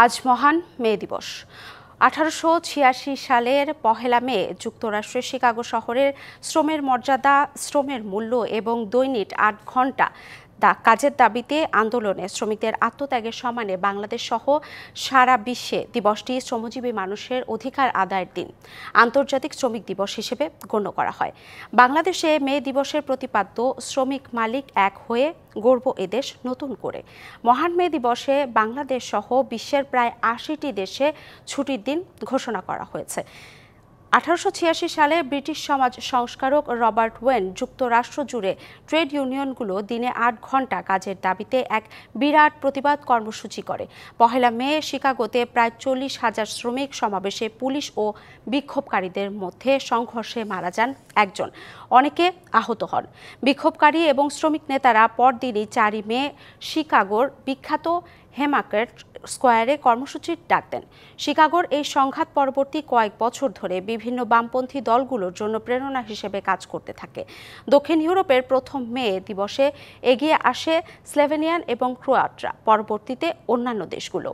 আজ মহান মে দিবস। 1886 সালের 1 মে যুক্তরাষ্ট্রের শিকাগো শহরের শ্রমের মর্যাদা, শ্রমের মূল্য এবং দৈনিক 8 ঘণ্টা কাজের দাবিতে আন্দোলনে শ্রমিকদের আত্মত্যাগের সমানে বাংলাদেশ সহ সারা বিশ্বে দিবসটি শ্রমজীবী মানুষের অধিকার আদায়ের দিন, আন্তর্জাতিক শ্রমিক দিবস হিসেবে গণ্য করা হয়। বাংলাদেশে মে দিবসের প্রতিপাদ্য শ্রমিক মালিক এক হয়ে গর্ব এদেশ নতুন করে। মহান মে দিবসে বাংলাদেশ সহ বিশ্বের প্রায় 80টি দেশে ছুটির দিন ঘোষণা করা হয়েছে। 1886 সালে ব্রিটিশ সমাজ সংস্কারক রবার্ট ওয়েন যুক্তরাষ্ট্র জুড়ে ট্রেড ইউনিয়নগুলো দিনে 8 ঘণ্টা কাজের দাবিতে এক বিরাট প্রতিবাদ কর্মসূচি করে। 1 মে শিকাগোতে প্রায় 40,000 শ্রমিক সমাবেশে পুলিশ ও বিক্ষোভকারীদের মধ্যে সংঘর্ষে মারা যান একজন, অনেকে আহত হন। বিক্ষোভকারী এবং শ্রমিক নেতারা পরদিনই 4 মে শিকাগোর বিখ্যাত হেমার্কেট স্কোয়ারে কর্মসূচির ডাক দেন। শিকাগোর এই সংঘাত পরবর্তী কয়েক বছর ধরে বিভিন্ন বামপন্থী দলগুলোর জন্য প্রেরণা হিসেবে কাজ করতে থাকে। দক্ষিণ ইউরোপের প্রথম মে দিবসে এগিয়ে আসে স্লোভেনিয়ান এবং ক্রোয়াটরা, পরবর্তীতে অন্যান্য দেশগুলো।